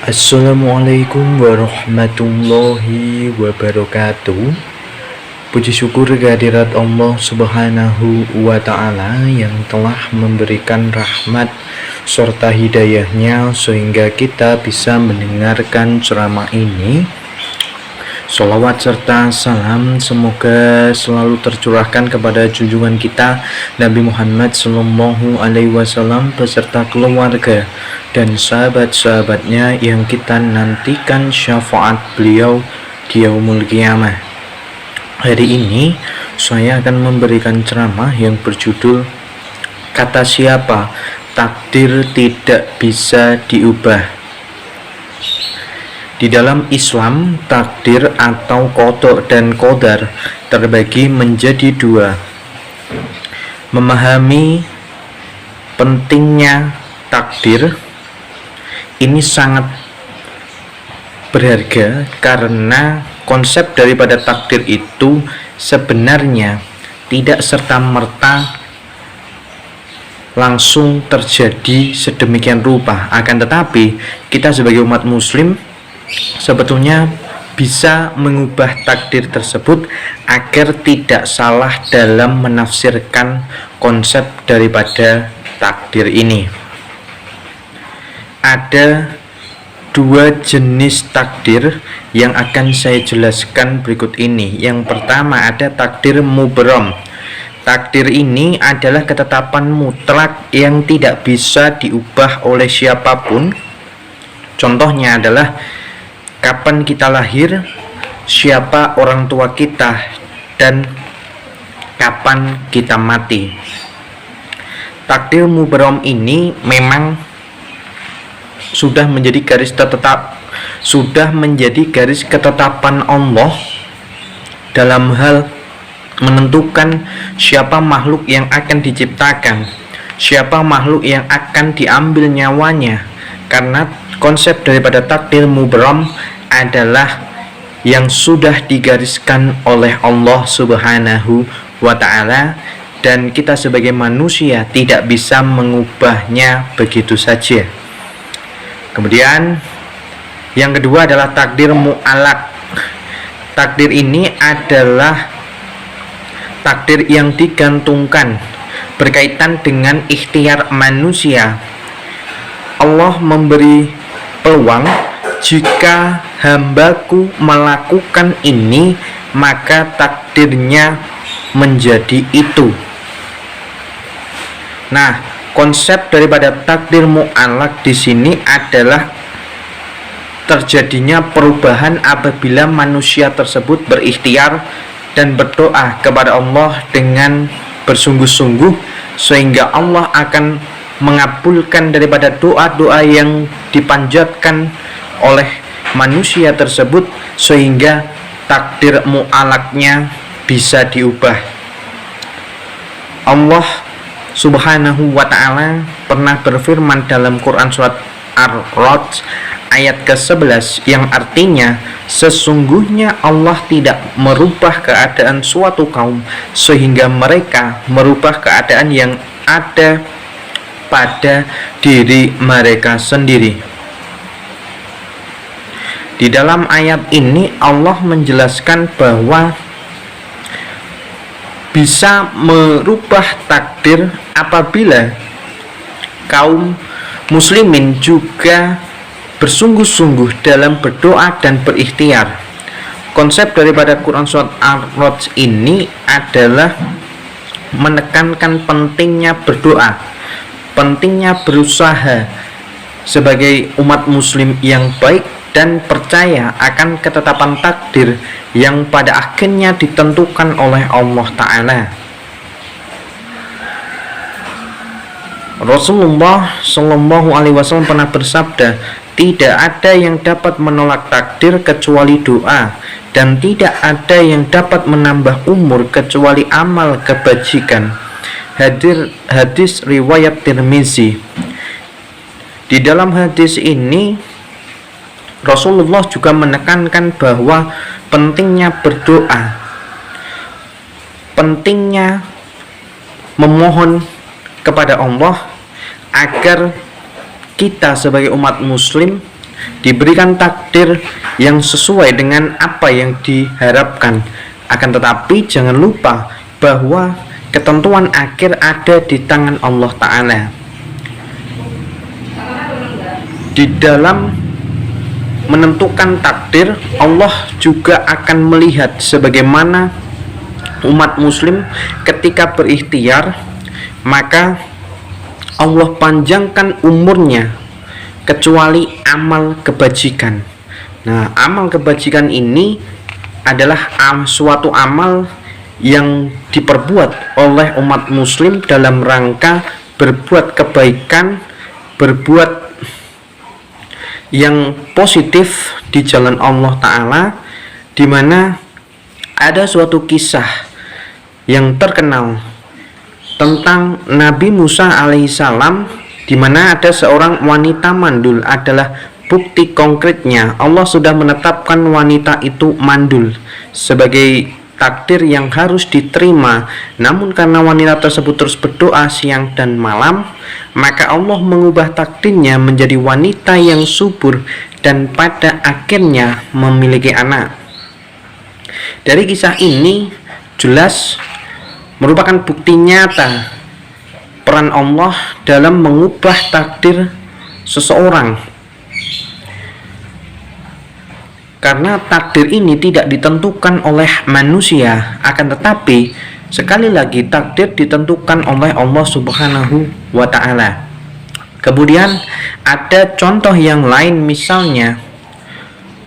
Assalamualaikum warahmatullahi wabarakatuh. Puji syukur kehadirat Allah Subhanahu wa Ta'ala yang telah memberikan rahmat serta hidayahnya sehingga kita bisa mendengarkan ceramah ini. Sholawat serta salam semoga selalu tercurahkan kepada junjungan kita Nabi Muhammad Sallallahu Alaihi Wasallam beserta keluarga dan sahabat-sahabatnya yang kita nantikan syafaat beliau di yaumul qiyamah. Hari ini saya akan memberikan ceramah yang berjudul Kata Siapa Takdir Tidak Bisa Diubah. Di dalam Islam, takdir atau qada dan qadar terbagi menjadi dua. Memahami pentingnya takdir ini sangat berharga karena konsep daripada takdir itu sebenarnya tidak serta-merta langsung terjadi sedemikian rupa. Akan tetapi kita sebagai umat muslim sebetulnya bisa mengubah takdir tersebut agar tidak salah dalam menafsirkan konsep daripada takdir ini. Ada dua jenis takdir yang akan saya jelaskan berikut ini. Yang pertama ada takdir mubram. Takdir ini adalah ketetapan mutlak yang tidak bisa diubah oleh siapapun. Contohnya adalah kapan kita lahir, siapa orang tua kita, dan kapan kita mati. Takdir mubram ini memang sudah menjadi garis ketetapan Allah dalam hal menentukan siapa makhluk yang akan diciptakan, siapa makhluk yang akan diambil nyawanya. Karena konsep daripada takdir mubram adalah yang sudah digariskan oleh Allah Subhanahu wa Ta'ala, dan kita sebagai manusia tidak bisa mengubahnya begitu saja. Kemudian yang kedua adalah takdir mu'alaq. Takdir ini adalah takdir yang digantungkan berkaitan dengan ikhtiar manusia. Allah memberi peluang, jika hambaku melakukan ini maka takdirnya menjadi itu. Nah, konsep daripada takdir mu'alaq di sini adalah terjadinya perubahan apabila manusia tersebut berikhtiar dan berdoa kepada Allah dengan bersungguh-sungguh, sehingga Allah akan mengabulkan daripada doa-doa yang dipanjatkan oleh manusia tersebut, sehingga takdir mu'alaqnya bisa diubah. Allah Subhanahu wa Ta'ala pernah berfirman dalam Quran surat Ar-Ra'd ayat ke-11 yang artinya, sesungguhnya Allah tidak merubah keadaan suatu kaum sehingga mereka merubah keadaan yang ada pada diri mereka sendiri. Di dalam ayat ini Allah menjelaskan bahwa bisa merubah takdir apabila kaum muslimin juga bersungguh-sungguh dalam berdoa dan berikhtiar. Konsep daripada Quran surat Ar-Ra'd ini adalah menekankan pentingnya berdoa, pentingnya berusaha sebagai umat muslim yang baik dan percaya akan ketetapan takdir yang pada akhirnya ditentukan oleh Allah Ta'ala. Rasulullah Sallallahu Alaihi Wasallam pernah bersabda, tidak ada yang dapat menolak takdir kecuali doa, dan tidak ada yang dapat menambah umur kecuali amal kebajikan. Hadis riwayat Tirmizi. Di dalam hadis ini Rasulullah juga menekankan bahwa pentingnya berdoa, pentingnya memohon kepada Allah agar kita sebagai umat muslim diberikan takdir yang sesuai dengan apa yang diharapkan. Akan tetapi jangan lupa bahwa ketentuan akhir ada di tangan Allah Ta'ala. Di dalam menentukan takdir, Allah juga akan melihat sebagaimana umat muslim ketika berikhtiar, maka Allah panjangkan umurnya kecuali amal kebajikan. Nah, amal kebajikan ini adalah suatu amal yang diperbuat oleh umat muslim dalam rangka berbuat kebaikan, berbuat yang positif di jalan Allah Ta'ala, di mana ada suatu kisah yang terkenal tentang Nabi Musa alaihissalam, di mana ada seorang wanita mandul. Adalah bukti konkretnya Allah sudah menetapkan wanita itu mandul sebagai takdir yang harus diterima. Namun karena wanita tersebut terus berdoa siang dan malam, maka Allah mengubah takdirnya menjadi wanita yang subur dan pada akhirnya memiliki anak. Dari kisah ini jelas merupakan bukti nyata peran Allah dalam mengubah takdir seseorang, karena takdir ini tidak ditentukan oleh manusia, akan tetapi sekali lagi takdir ditentukan oleh Allah Subhanahu wa Ta'ala. Kemudian ada contoh yang lain, misalnya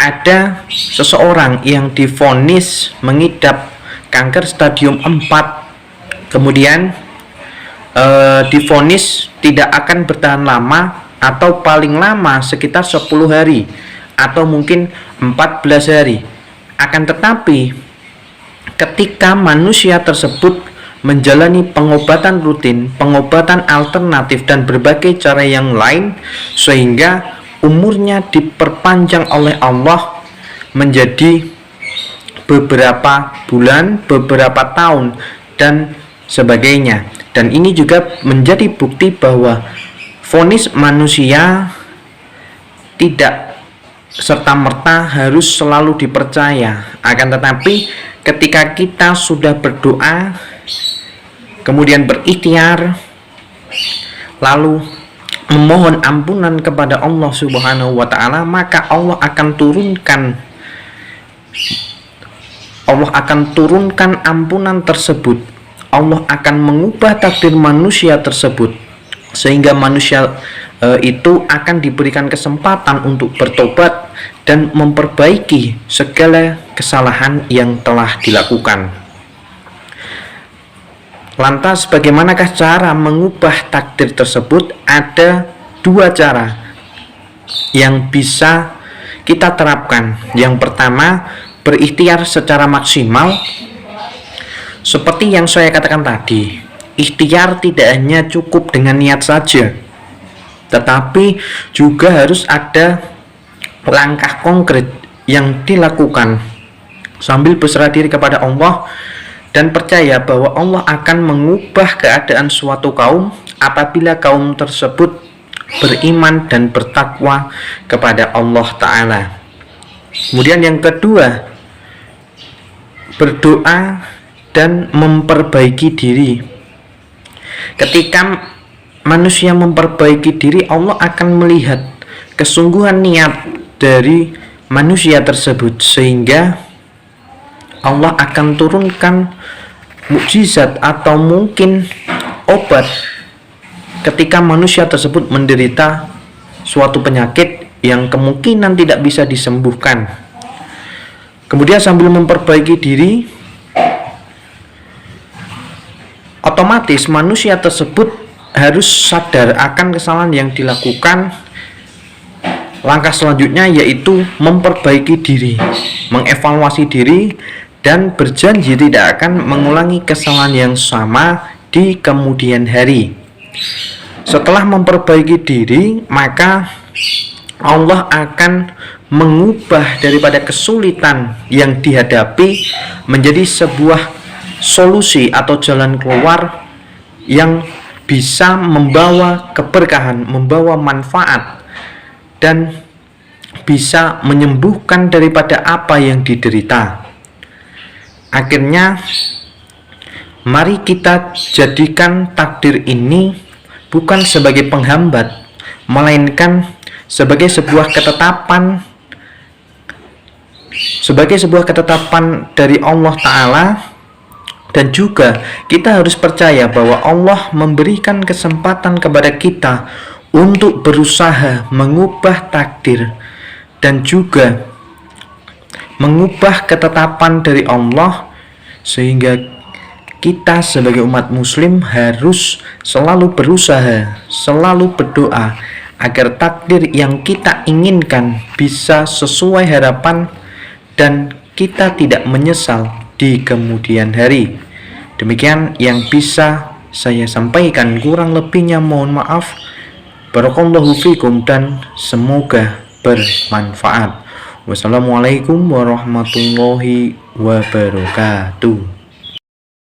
ada seseorang yang divonis mengidap kanker stadium 4, kemudian divonis tidak akan bertahan lama atau paling lama sekitar 10 hari atau mungkin 14 hari. Akan tetapi ketika manusia tersebut menjalani pengobatan rutin, pengobatan alternatif dan berbagai cara yang lain, sehingga umurnya diperpanjang oleh Allah menjadi beberapa bulan, beberapa tahun dan sebagainya. Dan ini juga menjadi bukti bahwa vonis manusia tidak serta-merta harus selalu dipercaya. Akan tetapi ketika kita sudah berdoa, kemudian berikhtiar, lalu memohon ampunan kepada Allah Subhanahu wa Ta'ala, maka Allah akan turunkan ampunan tersebut. Allah akan mengubah takdir manusia tersebut, sehingga manusia itu akan diberikan kesempatan untuk bertobat dan memperbaiki segala kesalahan yang telah dilakukan. Lantas bagaimanakah cara mengubah takdir tersebut? Ada dua cara yang bisa kita terapkan. Yang pertama, berikhtiar secara maksimal. Seperti yang saya katakan tadi, ikhtiar tidak hanya cukup dengan niat saja, tetapi juga harus ada langkah konkret yang dilakukan sambil berserah diri kepada Allah dan percaya bahwa Allah akan mengubah keadaan suatu kaum apabila kaum tersebut beriman dan bertakwa kepada Allah Ta'ala. Kemudian yang kedua, berdoa dan memperbaiki diri. Ketika manusia memperbaiki diri, Allah akan melihat kesungguhan niat dari manusia tersebut, sehingga Allah akan turunkan mukjizat atau mungkin obat ketika manusia tersebut menderita suatu penyakit yang kemungkinan tidak bisa disembuhkan. Kemudian sambil memperbaiki diri, otomatis manusia tersebut harus sadar akan kesalahan yang dilakukan. Langkah selanjutnya yaitu memperbaiki diri, mengevaluasi diri, dan berjanji tidak akan mengulangi kesalahan yang sama di kemudian hari. Setelah memperbaiki diri, maka Allah akan mengubah daripada kesulitan yang dihadapi menjadi sebuah solusi atau jalan keluar yang bisa membawa keberkahan, membawa manfaat, dan bisa menyembuhkan daripada apa yang diderita. Akhirnya, mari kita jadikan takdir ini bukan sebagai penghambat, melainkan sebagai sebuah ketetapan dari Allah Ta'ala. Dan juga kita harus percaya bahwa Allah memberikan kesempatan kepada kita untuk berusaha mengubah takdir dan juga mengubah ketetapan dari Allah, sehingga kita sebagai umat muslim harus selalu berusaha, selalu berdoa agar takdir yang kita inginkan bisa sesuai harapan dan kita tidak menyesal di kemudian hari. Demikian yang bisa saya sampaikan, kurang lebihnya mohon maaf. Barakallahu fikum dan semoga bermanfaat. Wassalamualaikum warahmatullahi wabarakatuh.